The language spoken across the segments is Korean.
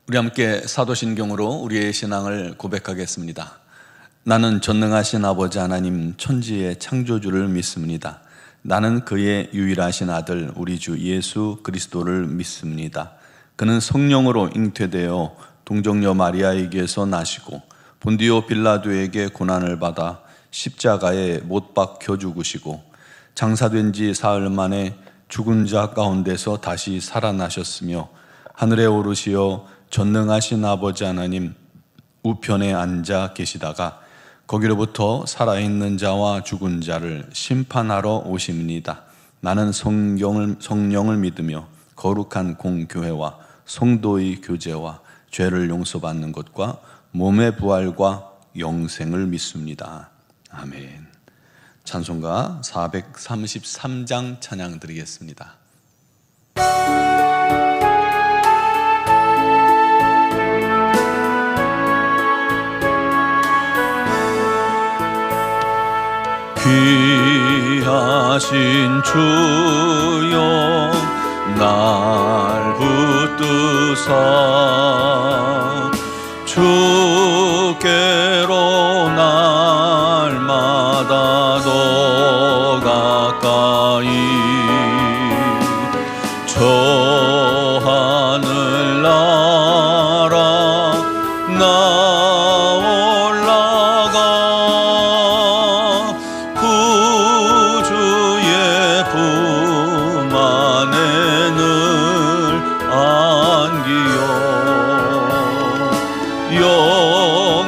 우리 함께 사도신경으로 우리의 신앙을 고백하겠습니다. 나는 전능하신 아버지 하나님 천지의 창조주를 믿습니다. 나는 그의 유일하신 아들 우리 주 예수 그리스도를 믿습니다. 그는 성령으로 잉태되어 동정녀 마리아에게서 나시고 본디오 빌라도에게 고난을 받아 십자가에 못 박혀 죽으시고 장사된 지 사흘 만에 죽은 자 가운데서 다시 살아나셨으며 하늘에 오르시어 전능하신 아버지 하나님 우편에 앉아 계시다가 거기로부터 살아있는 자와 죽은 자를 심판하러 오십니다. 나는 성령을 믿으며 거룩한 공교회와 성도의 교제와 죄를 용서받는 것과 몸의 부활과 영생을 믿습니다. 아멘. 찬송가 433장 찬양 드리겠습니다. 귀하신 주여 날 붙드사 주께로 날마다 더 가까이 저 하늘 나라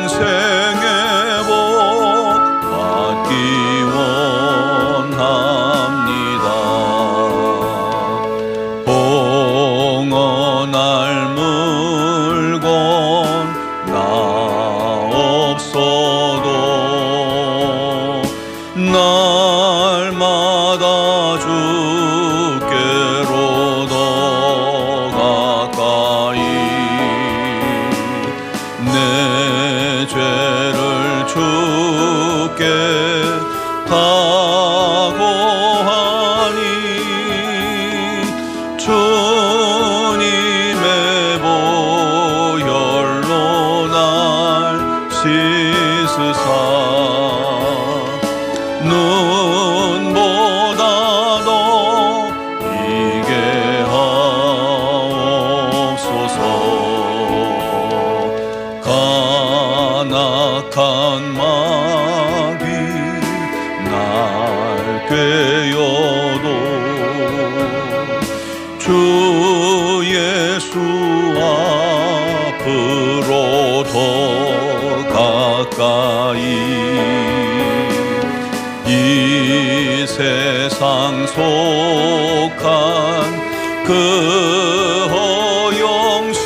영생의 복 받기 원합니다. 봉헌할 물건 나 없어도 날마다 주께로 더 가까이 내 죄를 주께 다고하니 주님의 보혈로 날 씻으사 눈보다 더 이게 하옵소서. 간악한 마귀 날 꿰어도 주 예수 앞으로 더 가까이 이 세상 속한 그 허영심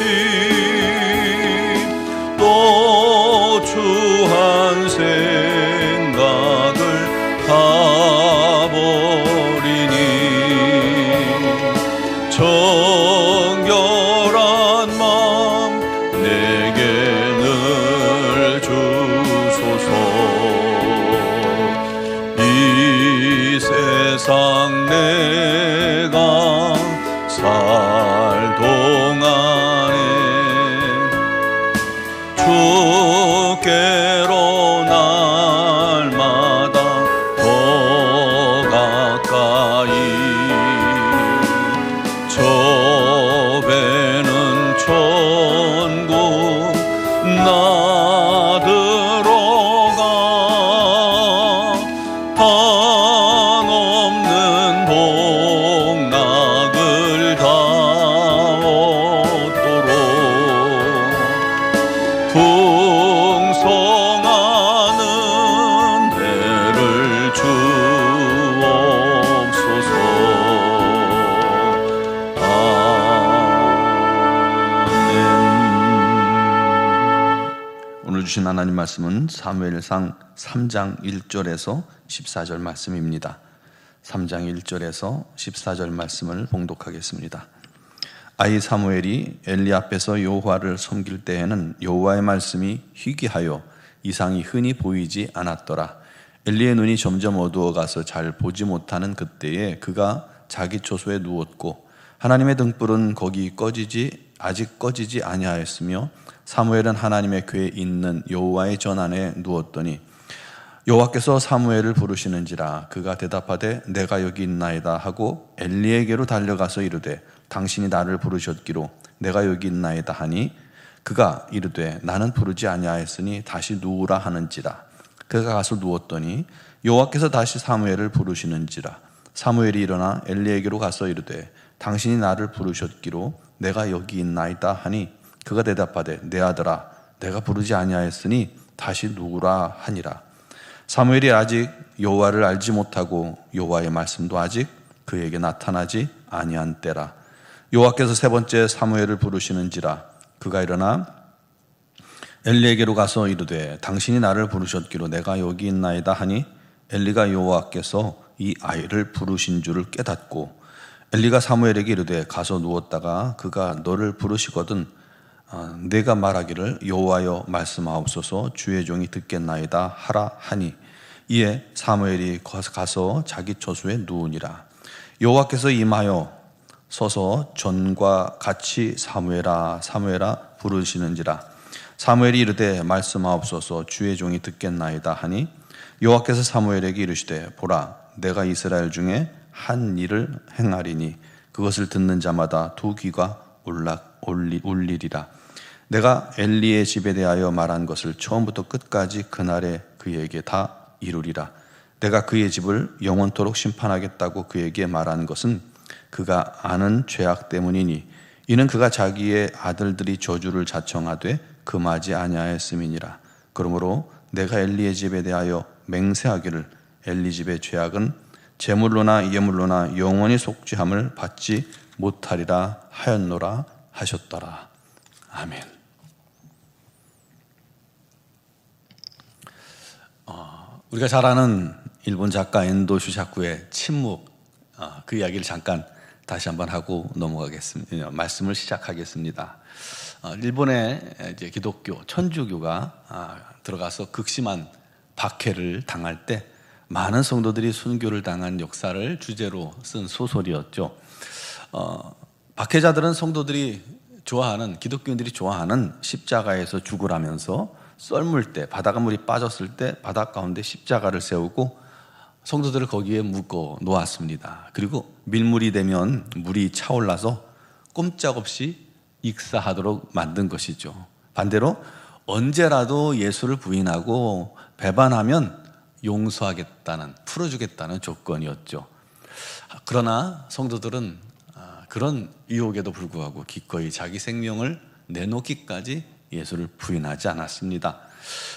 또 추한 생각을 가버리니 정결한 마음 내게 늘 주소서. 이 세상 내가 살 동안에 주께로 날마다 더 가까이 저 배는 천국 나 들어가 한없는 복락을 다 얻도록 풍성하는 대를 주옵소서. 아멘. 오늘 주신 하나님 말씀은 사무엘상 3장 1절에서 14절 말씀입니다. 3장 1절에서 14절 말씀을 봉독하겠습니다. 아이 사무엘이 엘리 앞에서 여호와를 섬길 때에는 여호와의 말씀이 희귀하여 이상이 흔히 보이지 않았더라. 엘리의 눈이 점점 어두워가서 잘 보지 못하는 그때에 그가 자기 초소에 누웠고 하나님의 등불은 거기 꺼지지 아직 꺼지지 아니하였으며 사무엘은 하나님의 궤에 있는 여호와의 전안에 누웠더니 여호와께서 사무엘을 부르시는지라 그가 대답하되 내가 여기 있나이다 하고 엘리에게로 달려가서 이르되 당신이 나를 부르셨기로 내가 여기 있나이다 하니 그가 이르되 나는 부르지 아니하였으니 다시 누우라 하는지라. 그가 가서 누웠더니 여호와께서 다시 사무엘을 부르시는지라. 사무엘이 일어나 엘리에게로 가서 이르되 당신이 나를 부르셨기로 내가 여기 있나이다 하니 그가 대답하되 내 아들아 내가 부르지 아니하였으니 다시 누우라 하니라. 사무엘이 아직 여호와를 알지 못하고 여호와의 말씀도 아직 그에게 나타나지 아니한 때라. 여호와께서 세 번째 사무엘을 부르시는지라. 그가 일어나 엘리에게로 가서 이르되 당신이 나를 부르셨기로 내가 여기 있나이다 하니 엘리가 여호와께서 이 아이를 부르신 줄을 깨닫고 엘리가 사무엘에게 이르되 가서 누웠다가 그가 너를 부르시거든 내가 말하기를 여호와여 말씀하옵소서 주의 종이 듣겠나이다 하라 하니 이에 사무엘이 가서 자기 처소에 누우니라. 여호와께서 임하여 서서 전과 같이 사무엘아 사무엘아 부르시는지라. 사무엘이 이르되 말씀하옵소서 주의 종이 듣겠나이다 하니 여호와께서 사무엘에게 이르시되 보라 내가 이스라엘 중에 한 일을 행하리니 그것을 듣는 자마다 두 귀가 울리리라. 내가 엘리의 집에 대하여 말한 것을 처음부터 끝까지 그날에 그에게 다 이루리라. 내가 그의 집을 영원토록 심판하겠다고 그에게 말한 것은 그가 아는 죄악 때문이니 이는 그가 자기의 아들들이 저주를 자청하되 금하지 아니하였음이니라. 그러므로 내가 엘리의 집에 대하여 맹세하기를 엘리 집의 죄악은 제물로나 예물로나 영원히 속죄함을 받지 못하리라 하였노라 하셨더라. 아멘. 우리가 잘 아는 일본 작가 엔도 슈샤쿠의 침묵 그 이야기를 잠깐 다시 한번 하고 넘어가겠습니다. 말씀을 시작하겠습니다. 일본의 이제 기독교 천주교가 들어가서 극심한 박해를 당할 때 많은 성도들이 순교를 당한 역사를 주제로 쓴 소설이었죠. 박해자들은 성도들이 좋아하는 기독교인들이 좋아하는 십자가에서 죽으라면서 썰물 때 바다가 물이 빠졌을 때 바다 가운데 십자가를 세우고 성도들을 거기에 묶어 놓았습니다. 그리고 밀물이 되면 물이 차올라서 꼼짝없이 익사하도록 만든 것이죠. 반대로 언제라도 예수를 부인하고 배반하면 용서하겠다는 풀어주겠다는 조건이었죠. 그러나 성도들은 그런 유혹에도 불구하고 기꺼이 자기 생명을 내놓기까지 예수를 부인하지 않았습니다.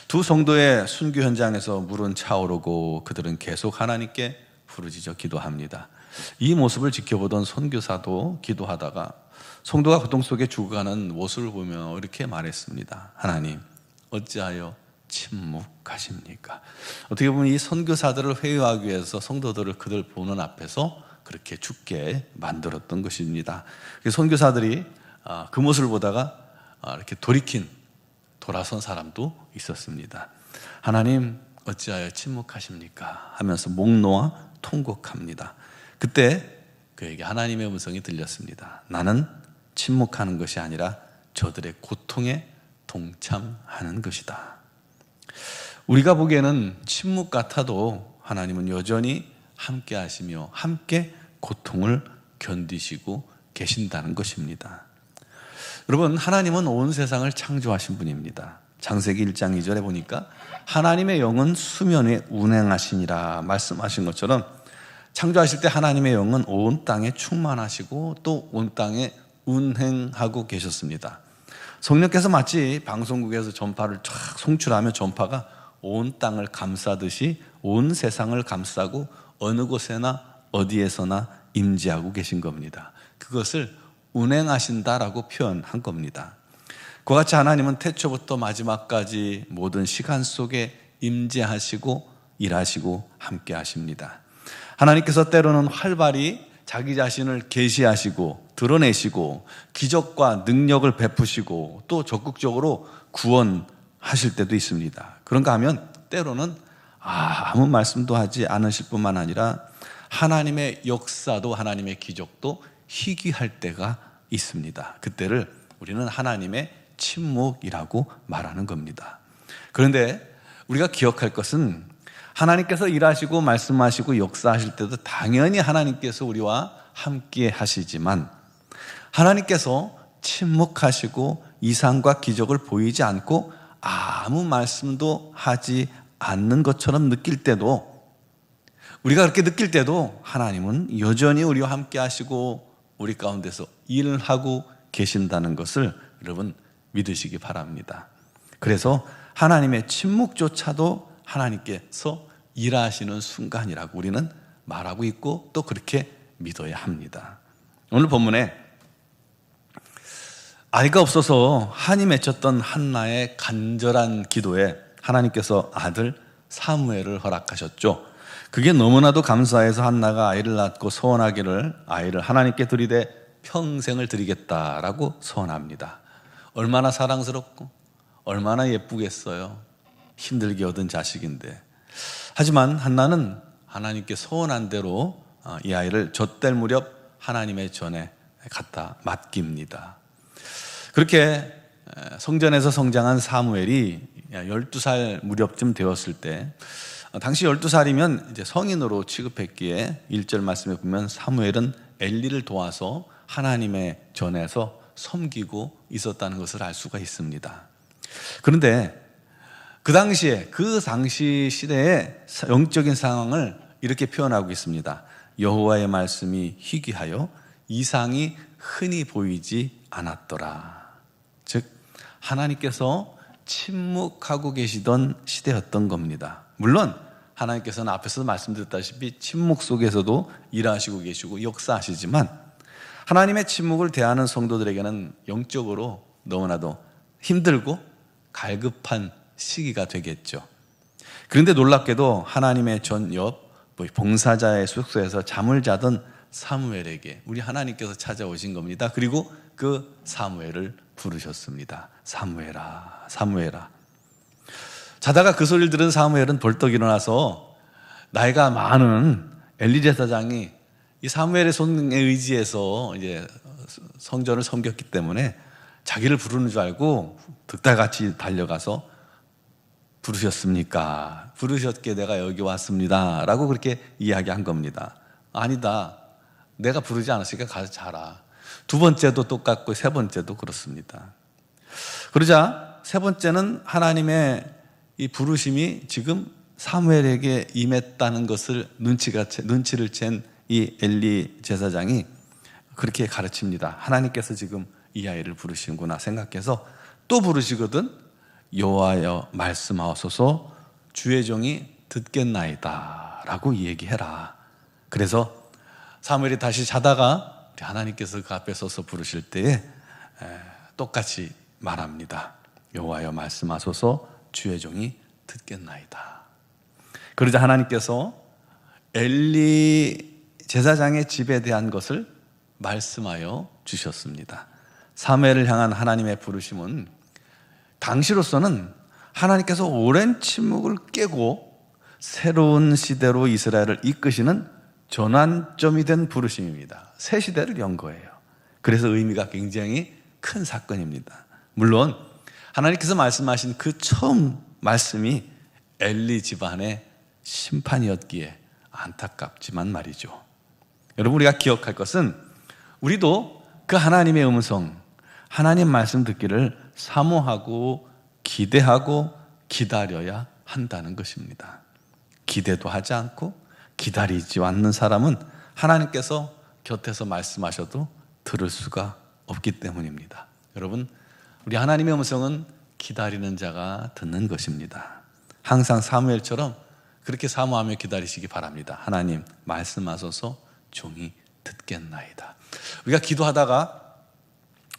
두 성도의 순교 현장에서 물은 차오르고 그들은 계속 하나님께 부르짖어 기도합니다. 이 모습을 지켜보던 선교사도 기도하다가 성도가 고통 속에 죽어가는 모습을 보며 이렇게 말했습니다. 하나님, 어찌하여 침묵하십니까? 어떻게 보면 이 선교사들을 회유하기 위해서 성도들을 그들 보는 앞에서 그렇게 죽게 만들었던 것입니다. 선교사들이 그 모습을 보다가 이렇게 돌아선 사람도 있었습니다. 하나님 어찌하여 침묵하십니까? 하면서 목 놓아 통곡합니다. 그때 그에게 하나님의 음성이 들렸습니다. 나는 침묵하는 것이 아니라 저들의 고통에 동참하는 것이다. 우리가 보기에는 침묵 같아도 하나님은 여전히 함께 하시며 함께 고통을 견디시고 계신다는 것입니다. 여러분, 하나님은 온 세상을 창조하신 분입니다. 창세기 1장 2절에 보니까 하나님의 영은 수면에 운행하시니라 말씀하신 것처럼 창조하실 때 하나님의 영은 온 땅에 충만하시고 또 온 땅에 운행하고 계셨습니다. 성령께서 마치 방송국에서 전파를 쫙 송출하면 전파가 온 땅을 감싸듯이 온 세상을 감싸고 어느 곳에나 어디에서나 임재하고 계신 겁니다. 그것을 운행하신다라고 표현한 겁니다. 그와 같이 하나님은 태초부터 마지막까지 모든 시간 속에 임재하시고 일하시고 함께 하십니다. 하나님께서 때로는 활발히 자기 자신을 계시하시고 드러내시고 기적과 능력을 베푸시고 또 적극적으로 구원하실 때도 있습니다. 그런가 하면 때로는 아무 말씀도 하지 않으실 뿐만 아니라 하나님의 역사도 하나님의 기적도 희귀할 때가 있습니다. 그때를 우리는 하나님의 침묵이라고 말하는 겁니다. 그런데 우리가 기억할 것은 하나님께서 일하시고 말씀하시고 역사하실 때도 당연히 하나님께서 우리와 함께 하시지만 하나님께서 침묵하시고 이상과 기적을 보이지 않고 아무 말씀도 하지 않는 것처럼 느낄 때도, 우리가 그렇게 느낄 때도 하나님은 여전히 우리와 함께 하시고 우리 가운데서 일을 하고 계신다는 것을 여러분 믿으시기 바랍니다. 그래서 하나님의 침묵조차도 하나님께서 일하시는 순간이라고 우리는 말하고 있고 또 그렇게 믿어야 합니다. 오늘 본문에 아이가 없어서 한이 맺혔던 한나의 간절한 기도에 하나님께서 아들 사무엘을 허락하셨죠. 그게 너무나도 감사해서 한나가 아이를 낳고 소원하기를 아이를 하나님께 드리되 평생을 드리겠다라고 소원합니다. 얼마나 사랑스럽고 얼마나 예쁘겠어요. 힘들게 얻은 자식인데. 하지만 한나는 하나님께 소원한 대로 이 아이를 젖될 무렵 하나님의 전에 갖다 맡깁니다. 그렇게 성전에서 성장한 사무엘이 12살 무렵쯤 되었을 때, 당시 12살이면 이제 성인으로 취급했기에 1절 말씀에 보면 사무엘은 엘리를 도와서 하나님의 전에서 섬기고 있었다는 것을 알 수가 있습니다. 그런데 그 당시 시대의 영적인 상황을 이렇게 표현하고 있습니다. 여호와의 말씀이 희귀하여 이상이 흔히 보이지 않았더라. 즉 하나님께서 침묵하고 계시던 시대였던 겁니다. 물론 하나님께서는 앞에서 말씀드렸다시피 침묵 속에서도 일하시고 계시고 역사하시지만 하나님의 침묵을 대하는 성도들에게는 영적으로 너무나도 힘들고 갈급한 시기가 되겠죠. 그런데 놀랍게도 하나님의 전 옆 봉사자의 숙소에서 잠을 자던 사무엘에게 우리 하나님께서 찾아오신 겁니다. 그리고 그 사무엘을 부르셨습니다. 사무엘아, 사무엘아. 자다가 그 소리를 들은 사무엘은 벌떡 일어나서 나이가 많은 엘리 제사장이 이 사무엘의 손에 의지해서 이제 성전을 섬겼기 때문에 자기를 부르는 줄 알고 득달같이 달려가서 부르셨습니까? 부르셨기에 내가 여기 왔습니다 라고 그렇게 이야기한 겁니다. 아니다, 내가 부르지 않았으니까 가서 자라. 두 번째도 똑같고 세 번째도 그렇습니다. 그러자 세 번째는 하나님의 이 부르심이 지금 사무엘에게 임했다는 것을 눈치를 챈 이 엘리 제사장이 그렇게 가르칩니다. 하나님께서 지금 이 아이를 부르시는구나 생각해서 또 부르시거든. 여호와여 말씀하소서 주의 종이 듣겠나이다 라고 얘기해라. 그래서 사무엘이 다시 자다가 하나님께서 그 앞에 서서 부르실 때에 똑같이 말합니다. 여호와여 말씀하소서 주의 종이 듣겠나이다. 그러자 하나님께서 엘리 제사장의 집에 대한 것을 말씀하여 주셨습니다. 사무엘을 향한 하나님의 부르심은 당시로서는 하나님께서 오랜 침묵을 깨고 새로운 시대로 이스라엘을 이끄시는 전환점이 된 부르심입니다. 새 시대를 연 거예요. 그래서 의미가 굉장히 큰 사건입니다. 물론 하나님께서 말씀하신 그 처음 말씀이 엘리 집안의 심판이었기에 안타깝지만 말이죠. 여러분, 우리가 기억할 것은 우리도 그 하나님의 음성, 하나님 말씀 듣기를 사모하고 기대하고 기다려야 한다는 것입니다. 기대도 하지 않고 기다리지 않는 사람은 하나님께서 곁에서 말씀하셔도 들을 수가 없기 때문입니다. 여러분, 우리 하나님의 음성은 기다리는 자가 듣는 것입니다. 항상 사무엘처럼 그렇게 사모하며 기다리시기 바랍니다. 하나님 말씀하소서 종이 듣겠나이다. 우리가 기도하다가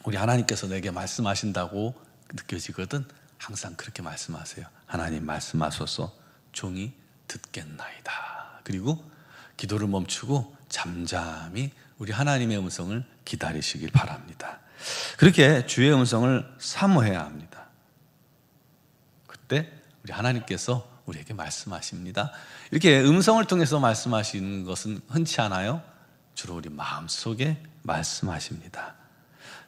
우리 하나님께서 내게 말씀하신다고 느껴지거든 항상 그렇게 말씀하세요. 하나님 말씀하소서 종이 듣겠나이다. 그리고 기도를 멈추고 잠잠히 우리 하나님의 음성을 기다리시길 바랍니다. 그렇게 주의 음성을 사모해야 합니다. 그때 우리 하나님께서 우리에게 말씀하십니다. 이렇게 음성을 통해서 말씀하시는 것은 흔치 않아요. 주로 우리 마음속에 말씀하십니다.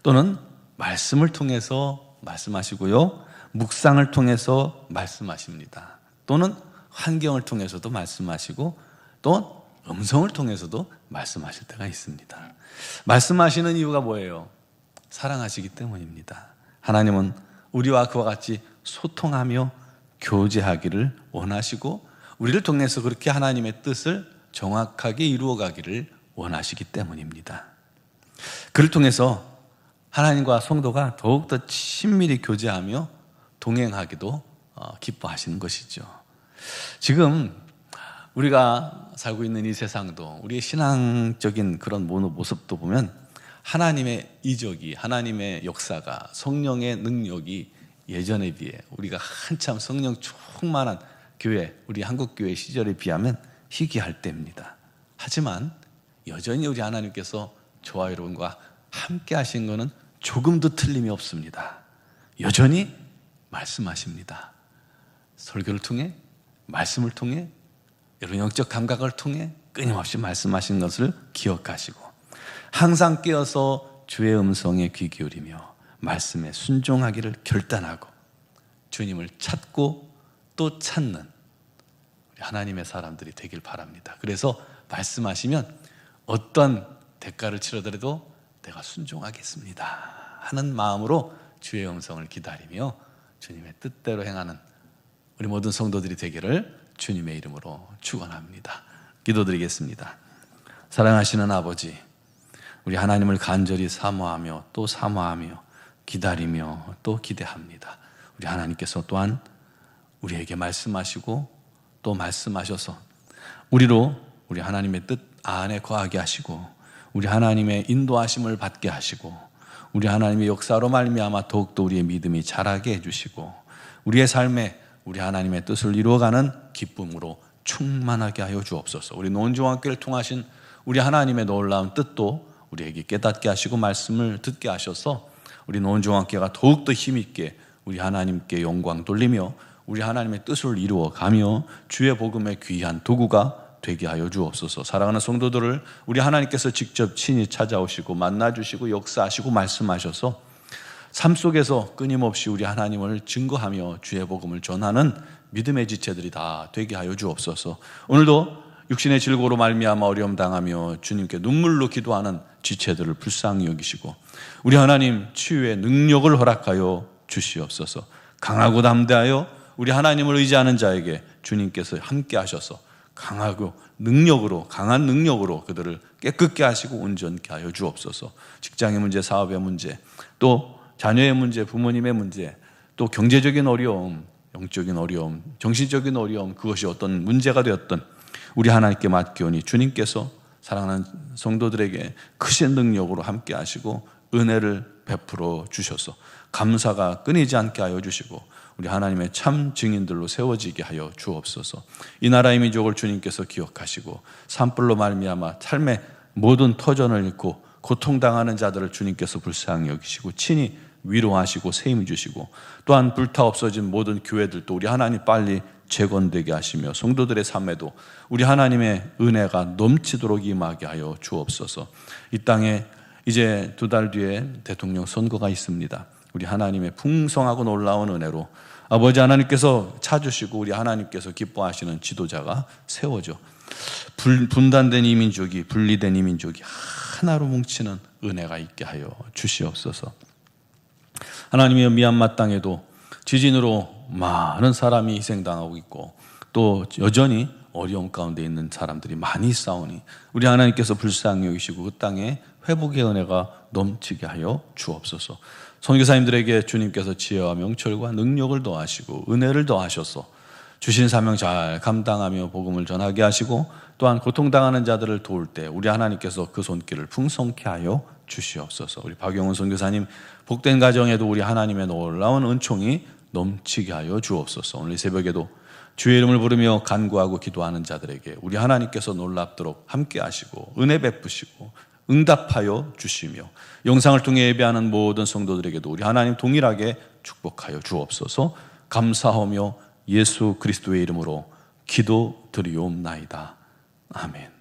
또는 말씀을 통해서 말씀하시고요, 묵상을 통해서 말씀하십니다. 또는 환경을 통해서도 말씀하시고 또 음성을 통해서도 말씀하실 때가 있습니다. 말씀하시는 이유가 뭐예요? 사랑하시기 때문입니다. 하나님은 우리와 그와 같이 소통하며 교제하기를 원하시고 우리를 통해서 그렇게 하나님의 뜻을 정확하게 이루어가기를 원하시기 때문입니다. 그를 통해서 하나님과 성도가 더욱더 친밀히 교제하며 동행하기도 기뻐하시는 것이죠. 지금 우리가 살고 있는 이 세상도 우리의 신앙적인 그런 모습도 보면 하나님의 이적이, 하나님의 역사가, 성령의 능력이 예전에 비해 우리가 한참 성령 충만한 교회, 우리 한국교회 시절에 비하면 희귀할 때입니다. 하지만 여전히 우리 하나님께서 저와 여러분과 함께 하신 것은 조금도 틀림이 없습니다. 여전히 말씀하십니다. 설교를 통해, 말씀을 통해, 여러분 영적 감각을 통해 끊임없이 말씀하신 것을 기억하시고 항상 깨어서 주의 음성에 귀 기울이며 말씀에 순종하기를 결단하고 주님을 찾고 또 찾는 우리 하나님의 사람들이 되길 바랍니다. 그래서 말씀하시면 어떤 대가를 치르더라도 내가 순종하겠습니다 하는 마음으로 주의 음성을 기다리며 주님의 뜻대로 행하는 우리 모든 성도들이 되기를 주님의 이름으로 축원합니다. 기도드리겠습니다. 사랑하시는 아버지, 우리 하나님을 간절히 사모하며 또 사모하며 기다리며 또 기대합니다. 우리 하나님께서 또한 우리에게 말씀하시고 또 말씀하셔서 우리로 우리 하나님의 뜻 안에 거하게 하시고 우리 하나님의 인도하심을 받게 하시고 우리 하나님의 역사로 말미암아 더욱더 우리의 믿음이 자라게 해주시고 우리의 삶에 우리 하나님의 뜻을 이루어가는 기쁨으로 충만하게 하여 주옵소서. 우리 노은종학교를 통하신 우리 하나님의 놀라운 뜻도 우리에게 깨닫게 하시고 말씀을 듣게 하셔서 우리 노은종학교가 더욱더 힘있게 우리 하나님께 영광 돌리며 우리 하나님의 뜻을 이루어가며 주의 복음의 귀한 도구가 되게 하여 주옵소서. 사랑하는 성도들을 우리 하나님께서 직접 친히 찾아오시고 만나주시고 역사하시고 말씀하셔서 삶 속에서 끊임없이 우리 하나님을 증거하며 주의 복음을 전하는 믿음의 지체들이 다 되게 하여 주옵소서. 오늘도 육신의 질고로 말미암아 어려움 당하며 주님께 눈물로 기도하는 지체들을 불쌍히 여기시고 우리 하나님 치유의 능력을 허락하여 주시옵소서. 강하고 담대하여 우리 하나님을 의지하는 자에게 주님께서 함께 하셔서 강하고 능력으로, 강한 능력으로 그들을 깨끗게 하시고 온전케 하여 주옵소서. 직장의 문제, 사업의 문제, 또 자녀의 문제, 부모님의 문제, 또 경제적인 어려움, 영적인 어려움, 정신적인 어려움, 그것이 어떤 문제가 되었던 우리 하나님께 맡기오니 주님께서 사랑하는 성도들에게 크신 능력으로 함께 하시고 은혜를 베풀어 주셔서 감사가 끊이지 않게 하여 주시고 우리 하나님의 참 증인들로 세워지게 하여 주옵소서. 이 나라의 민족을 주님께서 기억하시고 산불로 말미암아 삶의 모든 터전을 잃고 고통당하는 자들을 주님께서 불쌍히 여기시고 친히 위로하시고 세임 주시고 또한 불타 없어진 모든 교회들도 우리 하나님 빨리 재건되게 하시며 성도들의 삶에도 우리 하나님의 은혜가 넘치도록 임하게 하여 주옵소서. 이 땅에 이제 2달 뒤에 대통령 선거가 있습니다. 우리 하나님의 풍성하고 놀라운 은혜로 아버지 하나님께서 찾으시고 우리 하나님께서 기뻐하시는 지도자가 세워져 분단된 이 민족이, 분리된 이 민족이 하나로 뭉치는 은혜가 있게 하여 주시옵소서. 하나님의 미얀마 땅에도 지진으로 많은 사람이 희생당하고 있고 또 여전히 어려움 가운데 있는 사람들이 많이 있사오니 우리 하나님께서 불쌍히 여기시고 그 땅에 회복의 은혜가 넘치게 하여 주옵소서. 선교사님들에게 주님께서 지혜와 명철과 능력을 더하시고 은혜를 더하셔서 주신 사명 잘 감당하며 복음을 전하게 하시고 또한 고통당하는 자들을 도울 때 우리 하나님께서 그 손길을 풍성케 하여 주시옵소서. 우리 박영훈 선교사님 복된 가정에도 우리 하나님의 놀라운 은총이 넘치게 하여 주옵소서. 오늘 이 새벽에도 주의 이름을 부르며 간구하고 기도하는 자들에게 우리 하나님께서 놀랍도록 함께 하시고 은혜 베푸시고 응답하여 주시며 영상을 통해 예배하는 모든 성도들에게도 우리 하나님 동일하게 축복하여 주옵소서. 감사하며 예수 그리스도의 이름으로 기도드리옵나이다. 아멘.